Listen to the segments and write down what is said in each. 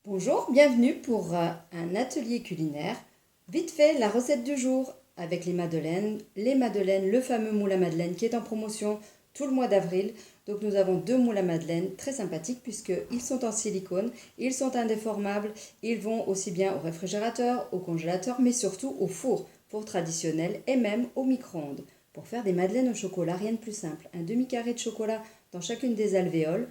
Bonjour, bienvenue pour un atelier culinaire. Vite fait, la recette du jour avec les madeleines. Les madeleines, le fameux moule à madeleine qui est en promotion tout le mois d'avril. Donc nous avons deux moules à madeleine très sympathiques puisqu'ils sont en silicone, ils sont indéformables, ils vont aussi bien au réfrigérateur, au congélateur, mais surtout au four traditionnel et même au micro-ondes. Pour faire des madeleines au chocolat, rien de plus simple. Un demi-carré de chocolat dans chacune des alvéoles.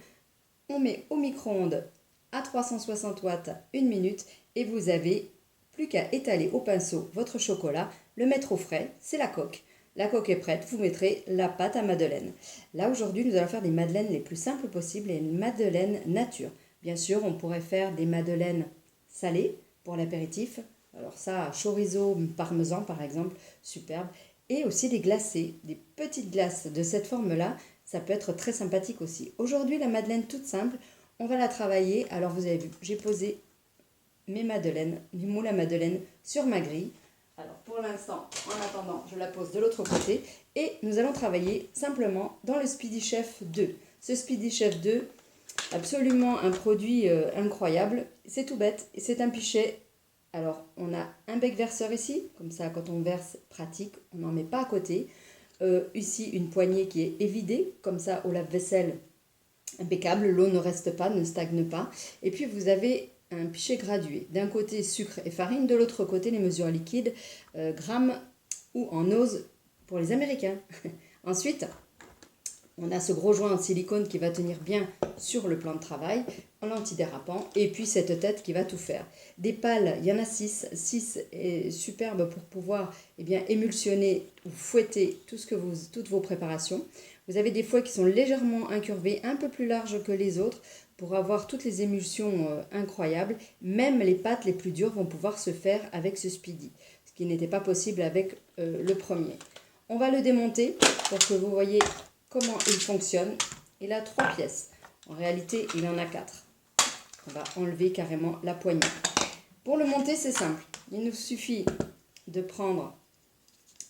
On met au micro-ondes à 360 watts 1 minute et vous avez plus qu'à étaler au pinceau votre chocolat, le mettre au frais, c'est la coque. La coque est prête, vous mettrez la pâte à madeleine. Là aujourd'hui nous allons faire des madeleines les plus simples possibles et une madeleine nature. Bien sûr on pourrait faire des madeleines salées pour l'apéritif, alors ça chorizo parmesan par exemple, superbe. Et aussi des glacés, des petites glaces de cette forme-là, ça peut être très sympathique aussi. Aujourd'hui, la madeleine toute simple, on va la travailler. Alors vous avez vu, j'ai posé mes madeleines, mes moules à madeleine sur ma grille. Alors pour l'instant, en attendant, je la pose de l'autre côté et nous allons travailler simplement dans le Speedy Chef 2. Ce Speedy Chef 2, absolument un produit incroyable. C'est tout bête, c'est un pichet. Alors, on a un bec verseur ici, comme ça, quand on verse, pratique, on n'en met pas à côté. Ici, une poignée qui est évidée, comme ça, au lave-vaisselle, impeccable, l'eau ne reste pas, ne stagne pas. Et puis, vous avez un pichet gradué. D'un côté, sucre et farine, de l'autre côté, les mesures liquides, grammes ou en ose pour les Américains. Ensuite, on a ce gros joint en silicone qui va tenir bien sur le plan de travail, en antidérapant, et puis cette tête qui va tout faire. Des pales, il y en a 6. 6 est superbe pour pouvoir émulsionner ou fouetter toutes vos préparations. Vous avez des fouets qui sont légèrement incurvés, un peu plus larges que les autres, pour avoir toutes les émulsions incroyables. Même les pâtes les plus dures vont pouvoir se faire avec ce Speedy, ce qui n'était pas possible avec le premier. On va le démonter pour que vous voyez comment il fonctionne. Il a 3 pièces. En réalité, il en a 4. On va enlever carrément la poignée. Pour le monter, c'est simple. Il nous suffit de prendre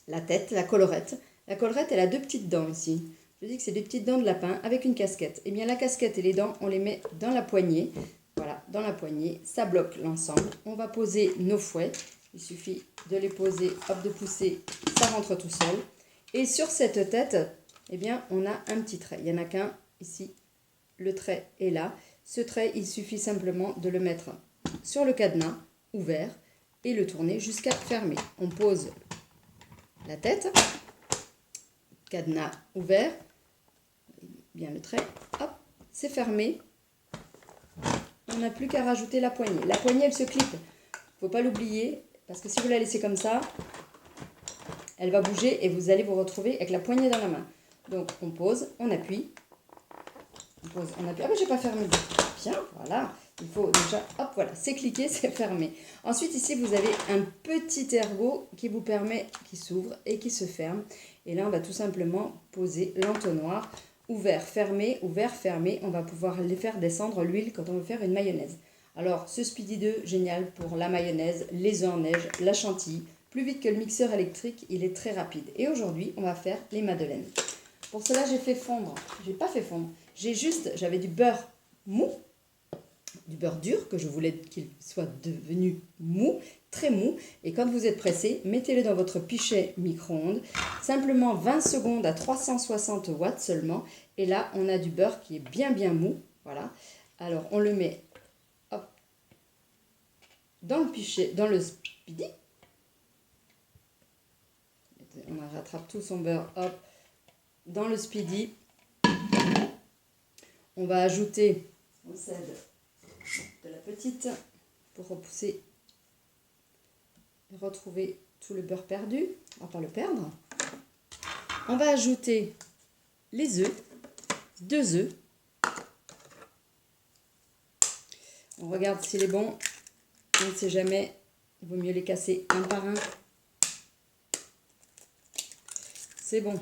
la tête, la collerette. La collerette, elle a 2 petites dents ici. Je dis que c'est des petites dents de lapin avec une casquette. Eh bien, la casquette et les dents, on les met dans la poignée. Voilà, dans la poignée. Ça bloque l'ensemble. On va poser nos fouets. Il suffit de les poser, hop, de pousser. Ça rentre tout seul. Et sur cette tête, eh bien, on a un petit trait. Il n'y en a qu'un ici. Le trait est là. Ce trait, il suffit simplement de le mettre sur le cadenas ouvert et le tourner jusqu'à fermer. On pose la tête, cadenas ouvert, bien le trait, hop, c'est fermé. On n'a plus qu'à rajouter la poignée. La poignée, elle se clip. Il ne faut pas l'oublier parce que si vous la laissez comme ça, elle va bouger et vous allez vous retrouver avec la poignée dans la main. Donc on pose, on appuie. On pose, on appuie. Ah mais j'ai pas fermé. Bien, voilà. Il faut déjà, hop, voilà, c'est cliqué, c'est fermé. Ensuite ici vous avez un petit ergot qui vous permet, qui s'ouvre et qui se ferme. Et là on va tout simplement poser l'entonnoir. Ouvert, fermé, ouvert, fermé. On va pouvoir les faire descendre l'huile quand on veut faire une mayonnaise. Alors ce Speedy 2, génial pour la mayonnaise, les œufs en neige, la chantilly. Plus vite que le mixeur électrique, il est très rapide. Et aujourd'hui, on va faire les madeleines. Pour cela, j'ai fait fondre. J'ai pas fait fondre. J'avais du beurre mou, du beurre dur, que je voulais qu'il soit devenu mou, très mou. Et quand vous êtes pressé, mettez-le dans votre pichet micro-ondes. Simplement 20 secondes à 360 watts seulement. Et là, on a du beurre qui est bien mou. Voilà. Alors, on le met hop, dans le pichet, dans le Speedy. On rattrape tout son beurre, hop, dans le Speedy. On va ajouter, on cède de la petite pour repousser et retrouver tout le beurre perdu. On va pas le perdre. On va ajouter les œufs, 2 œufs. On regarde s'il est bon. On ne sait jamais, il vaut mieux les casser un par un. C'est bon,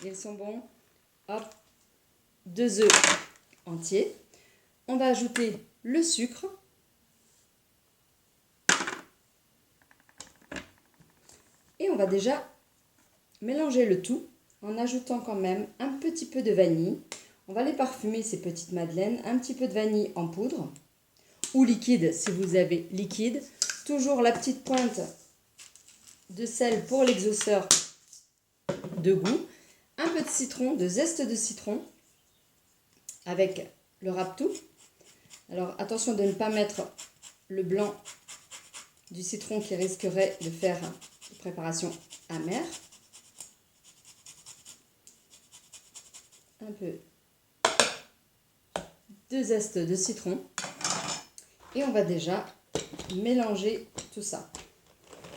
ils sont bons. Hop, 2 œufs entiers. On va ajouter le sucre. Et on va déjà mélanger le tout en ajoutant quand même un petit peu de vanille. On va les parfumer, ces petites madeleines. Un petit peu de vanille en poudre. ou liquide si vous avez liquide. Toujours la petite pointe de sel pour l'exhausteur de goût. Un peu de citron, de zeste de citron avec le raptou. Alors attention de ne pas mettre le blanc du citron qui risquerait de faire une préparation amère. Un peu de zeste de citron. Et on va déjà mélanger tout ça.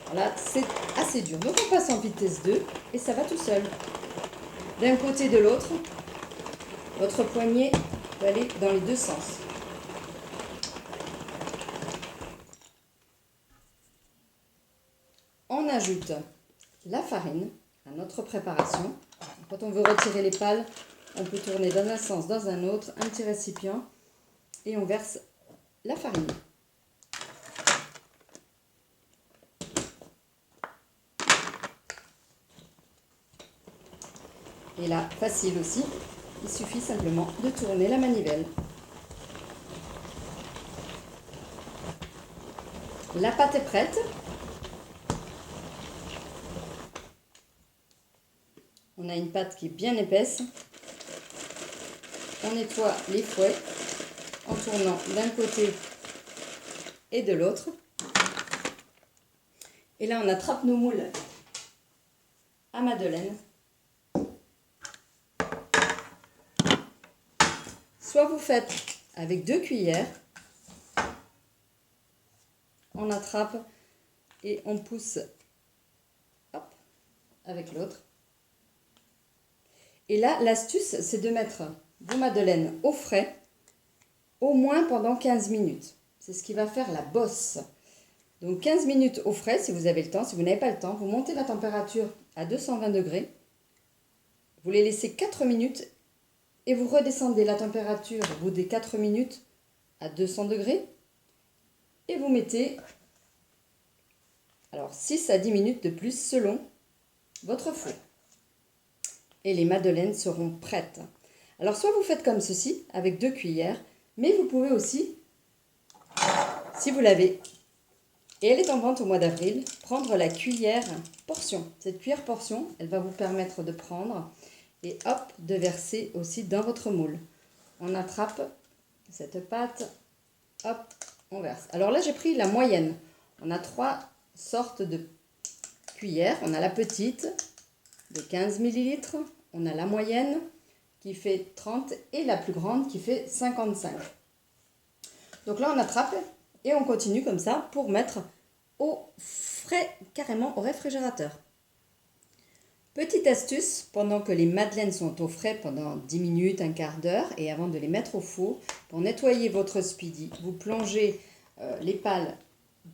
Voilà, c'est assez dur. Donc on passe en vitesse 2 et ça va tout seul. D'un côté et de l'autre, votre poignet va aller dans les deux sens. On ajoute la farine à notre préparation. Quand on veut retirer les pales, on peut tourner dans un sens, dans un autre, un petit récipient et on verse la farine. Et là, facile aussi, il suffit simplement de tourner la manivelle. La pâte est prête. On a une pâte qui est bien épaisse. On nettoie les fouets en tournant d'un côté et de l'autre. Et là, on attrape nos moules à madeleine. Soit vous faites avec 2 cuillères, on attrape et on pousse hop, avec l'autre. Et là, l'astuce, c'est de mettre vos madeleines au frais, au moins pendant 15 minutes. C'est ce qui va faire la bosse. Donc 15 minutes au frais, si vous avez le temps. Si vous n'avez pas le temps, vous montez la température à 220 degrés. Vous les laissez 4 minutes et vous redescendez la température au bout des 4 minutes à 200 degrés. Et vous mettez 6 à 10 minutes de plus selon votre four. Et les madeleines seront prêtes. Alors soit vous faites comme ceci avec 2 cuillères, mais vous pouvez aussi, si vous l'avez, et elle est en vente au mois d'avril, prendre la cuillère portion. Cette cuillère portion, elle va vous permettre de prendre et hop, de verser aussi dans votre moule. On attrape cette pâte, hop, on verse. Alors là, j'ai pris la moyenne. On a 3 sortes de cuillères. On a la petite de 15 ml, on a la moyenne qui fait 30 et la plus grande qui fait 55. Donc là, on attrape et on continue comme ça pour mettre au frais, carrément au réfrigérateur. Petite astuce, pendant que les madeleines sont au frais pendant 10 minutes, un quart d'heure, et avant de les mettre au four, pour nettoyer votre speedy, vous plongez les pales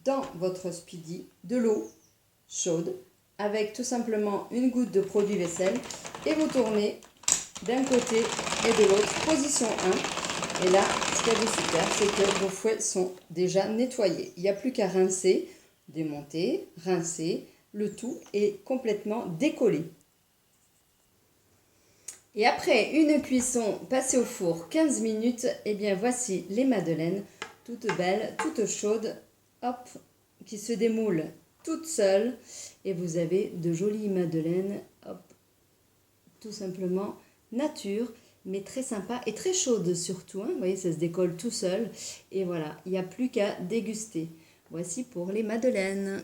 dans votre speedy de l'eau chaude, avec tout simplement une goutte de produit vaisselle, et vous tournez d'un côté et de l'autre, position 1. Et là, ce qu'il y a de super, c'est que vos fouets sont déjà nettoyés. Il n'y a plus qu'à rincer, démonter, rincer. Le tout est complètement décollé. Et après une cuisson passée au four 15 minutes, et bien voici les madeleines, toutes belles, toutes chaudes, hop, qui se démoulent toutes seules. Et vous avez de jolies madeleines, hop, tout simplement nature, mais très sympa et très chaude surtout. Hein. Vous voyez, ça se décolle tout seul. Et voilà, il n'y a plus qu'à déguster. Voici pour les madeleines.